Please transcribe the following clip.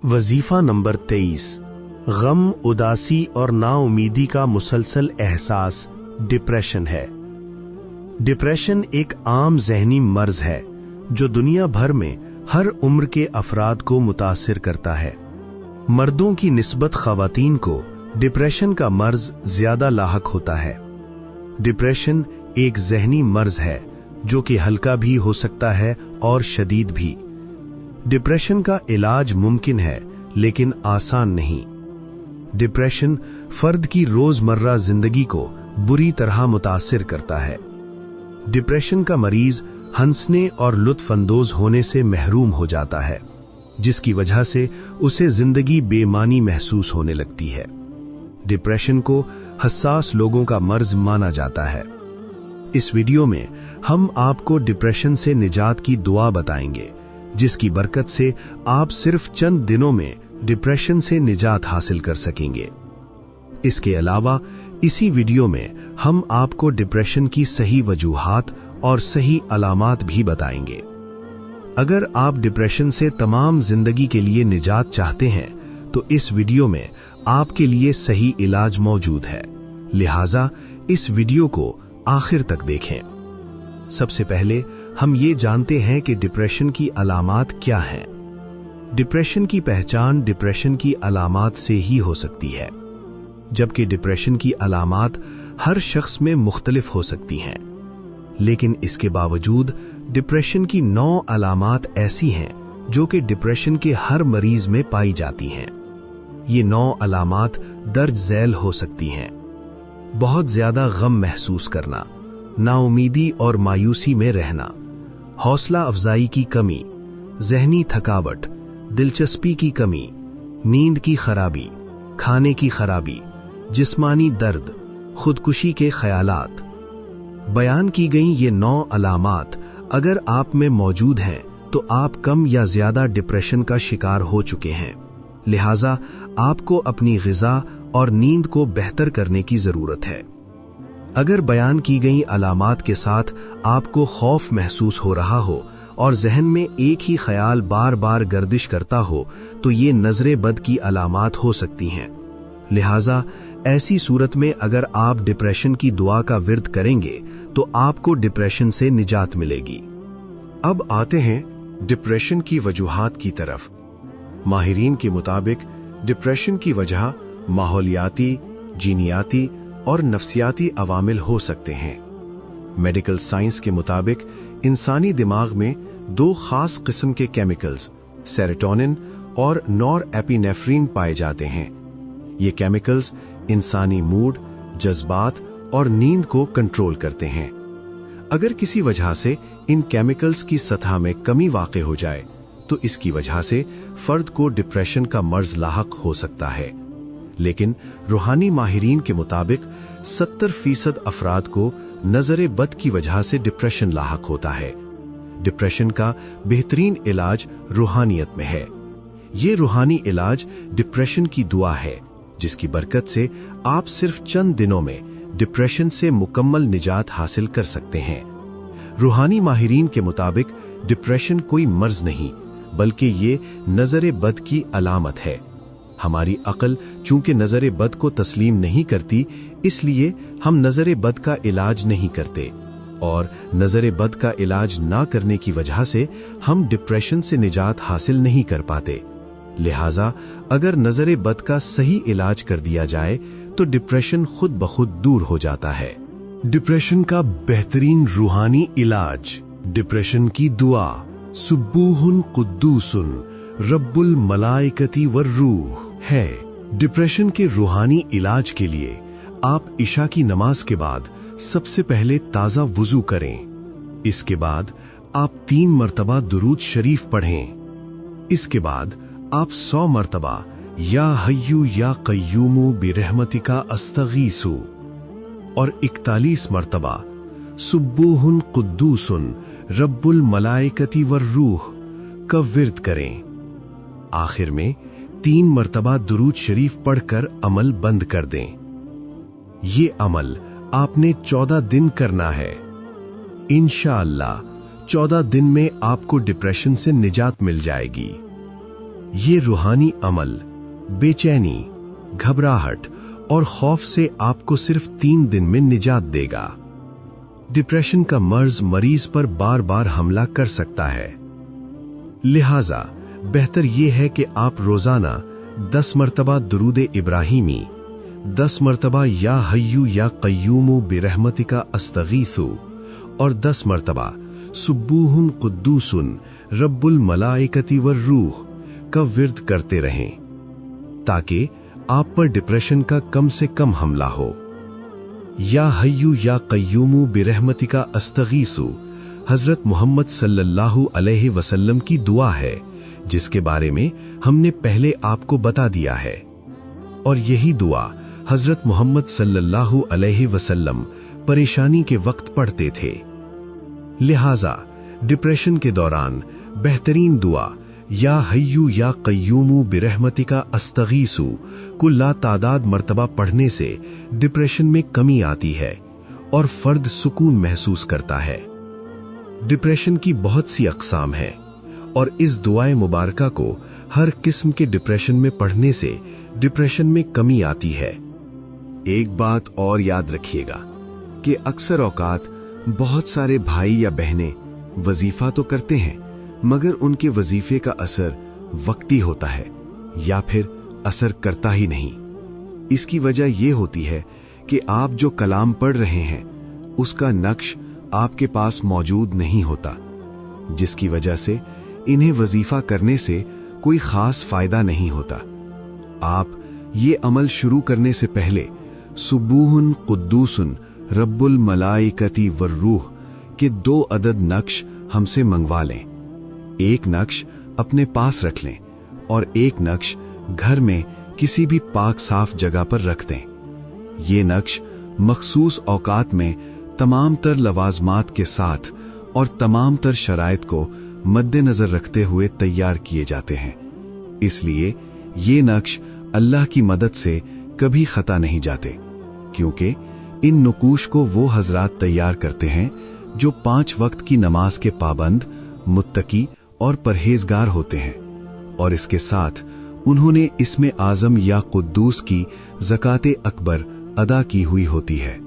वजीफा नंबर 23। गम, उदासी और नाउमीदी का मुसलसल एहसास डिप्रेशन है। डिप्रेशन एक आम जहनी मर्ज है जो दुनिया भर में हर उम्र के अफराद को मुतासिर करता है। मर्दों की निस्बत खवातीन को डिप्रेशन का मर्ज ज्यादा लाहक होता है। डिप्रेशन एक जहनी मर्ज है जो कि हल्का भी हो सकता है और शदीद भी। डिप्रेशन का इलाज मुमकिन है लेकिन आसान नहीं। डिप्रेशन फर्द की रोजमर्रा जिंदगी को बुरी तरह मुतासिर करता है। डिप्रेशन का मरीज हंसने और लुत्फअंदोज होने से महरूम हो जाता है, जिसकी वजह से उसे जिंदगी बेमानी महसूस होने लगती है। डिप्रेशन को हसास लोगों का मर्ज माना जाता है। इस वीडियो में हम आपको डिप्रेशन से निजात की दुआ बताएंगे, जिसकी बरकत से आप सिर्फ चंद दिनों में डिप्रेशन से निजात हासिल कर सकेंगे। इसके अलावा इसी वीडियो में हम आपको डिप्रेशन की सही वजूहात और सही अलामात भी बताएंगे। अगर आप डिप्रेशन से तमाम जिंदगी के लिए निजात चाहते हैं तो इस वीडियो में आपके लिए सही इलाज मौजूद है, लिहाजा इस वीडियो को आखिर तक देखें। सबसे पहले हम ये जानते हैं कि डिप्रेशन की अलामात क्या हैं। डिप्रेशन की पहचान डिप्रेशन की अलामात से ही हो सकती है, जबकि डिप्रेशन की अलामात हर शख्स में मुख्तलिफ हो सकती हैं। लेकिन इसके बावजूद डिप्रेशन की 9 अलामात ऐसी हैं जो कि डिप्रेशन के हर मरीज में पाई जाती हैं। ये 9 अलामात दर्ज झैल हो सकती हैं। बहुत ज्यादा गम महसूस करना, नाउमीदी और मायूसी में रहना, हौसला अफजाई की कमी, जहनी थकावट, दिलचस्पी की कमी, नींद की खराबी, खाने की खराबी, जिस्मानी दर्द, खुदकुशी के ख्यालात। बयान की गई ये 9 अलामात अगर आप में मौजूद हैं तो आप कम या ज्यादा डिप्रेशन का शिकार हो चुके हैं, लिहाजा आपको अपनी ग़िज़ा और नींद को बेहतर करने की जरूरत है। अगर बयान की गई अलामात के साथ आपको खौफ महसूस हो रहा हो और जहन में एक ही ख्याल बार बार गर्दिश करता हो तो ये नजरे बद की अलामात हो सकती हैं। लिहाजा ऐसी सूरत में अगर आप डिप्रेशन की दुआ का विर्द करेंगे तो आपको डिप्रेशन से निजात मिलेगी। अब आते हैं डिप्रेशन की वजूहात की तरफ। माहिरीन के मुताबिक डिप्रेशन की वजह माहौलियाती, जीनियाती और नफ्सियाती अवामिल हो सकते हैं। मेडिकल साइंस के मुताबिक इंसानी दिमाग में 2 खास किस्म के केमिकल्स सेरोटोनिन और नॉरएपिनेफ्रिन पाए जाते हैं। ये केमिकल्स इंसानी मूड, जज्बात और नींद को कंट्रोल करते हैं। अगर किसी वजह से इन केमिकल्स की सतह में कमी वाक़े हो जाए तो इसकी वजह से फर्द को डिप्रेशन का मर्ज लाहक हो सकता है। लेकिन रूहानी माहिरीन के मुताबिक 70% अफराद को नजरे बद की वजह से डिप्रेशन लाहक होता है। डिप्रेशन का बेहतरीन इलाज रूहानियत में है। ये रूहानी इलाज डिप्रेशन की दुआ है, जिसकी बरकत से आप सिर्फ चंद दिनों में डिप्रेशन से मुकम्मल निजात हासिल कर सकते हैं। रूहानी माहिरीन के मुताबिक डिप्रेशन कोई मर्ज नहीं बल्कि ये नजरे बद की अलामत है। हमारी अक्ल चूंकि नजरे बद को तस्लीम नहीं करती, इसलिए हम नजरे बद का इलाज नहीं करते, और नजरे बद का इलाज ना करने की वजह से हम डिप्रेशन से निजात हासिल नहीं कर पाते। लिहाजा अगर नजरे बद का सही इलाज कर दिया जाए तो डिप्रेशन खुद ब खुद दूर हो जाता है। डिप्रेशन का बेहतरीन रूहानी इलाज डिप्रेशन की दुआ सुब्बूहुन कुद्दूसुन रब्बुल मलाइकती वर्रूह है। डिप्रेशन के रूहानी इलाज के लिए आप इशा की नमाज के बाद सबसे पहले ताज़ा वुजू करें। इसके बाद आप 3 मरतबा दुरूद शरीफ पढ़ें। इसके बाद आप 100 मरतबा या हय्यू या क़य्यूमु बिरहमतिका अस्तगीसु और 41 मरतबा सुब्बूहुन कुद्दूसुन रब्बुल मलाइकती वर्रूह का विर्द करें। आखिर में 3 मरतबा दुरूद शरीफ पढ़कर अमल बंद कर दें। ये अमल आपने 14 दिन करना है। इंशाअल्लाह 14 दिन में आपको डिप्रेशन से निजात मिल जाएगी। ये रूहानी अमल बेचैनी, घबराहट और खौफ से आपको सिर्फ 3 दिन में निजात देगा। डिप्रेशन का मर्ज मरीज पर बार बार हमला कर सकता है, लिहाजा बेहतर यह है कि आप रोजाना 10 मरतबा दुरूद इब्राहिमी, 10 मरतबा या हय्यू या कय्यूमु बिरहमतिका अस्तगीथु और 10 मरतबा सुब्बूहुन कुद्दूसुन रब्बुल मलाइकति वर रूह का विर्द करते रहें, ताकि आप पर डिप्रेशन का कम से कम हमला हो। या हय्यू या कय्यूमु बिरहमतिका अस्तगीसु हजरत मोहम्मद सल्लल्लाहु अलैहि वसल्लम की दुआ है, जिसके बारे में हमने पहले आपको बता दिया है, और यही दुआ हजरत मोहम्मद सल्लल्लाहु अलैहि वसल्लम परेशानी के वक्त पढ़ते थे। लिहाजा डिप्रेशन के दौरान बेहतरीन दुआ या हय्यू या कय्यूमु बिरहमतिका अस्तगीसु को लातादाद मर्तबा पढ़ने से डिप्रेशन में कमी आती है और फर्द सुकून महसूस करता है। डिप्रेशन की बहुत सी अक़साम है और इस दुआए मुबारका को हर किस्म के डिप्रेशन में पढ़ने से डिप्रेशन में कमी आती है। एक बात और याद रखिएगा कि अक्सर औकात बहुत सारे भाई या बहनें वजीफा तो करते हैं, मगर उनके वजीफे का असर वक्ती होता है या फिर असर करता ही नहीं। इसकी वजह यह होती है कि आप जो कलाम पढ़ रहे हैं उसका नक्श आपके पास मौजूद नहीं होता, जिसकी वजह से इन्हें वजीफा करने से कोई खास फायदा नहीं होता। आप ये अमल शुरू करने से पहले सुब्बूहुन कुद्दूसुन रब्बुल मलाइकति वर रूह के 2 अदद नक्श हमसे मंगवा लें। एक नक्श अपने पास रख लें और एक नक्श घर में किसी भी पाक साफ जगह पर रख दें। ये नक्श मखसूस औकात में तमाम तर लवाजमात के साथ और तमाम तर शराइत को मद्देनजर रखते हुए तैयार किए जाते हैं, इसलिए ये नक्श अल्लाह की मदद से कभी खता नहीं जाते, क्योंकि इन नुकूश को वो हजरात तैयार करते हैं जो 5 वक्त की नमाज के पाबंद, मुत्तकी और परहेजगार होते हैं, और इसके साथ उन्होंने इसमें आजम या कुद्दूस की ज़कात अकबर अदा की हुई होती है।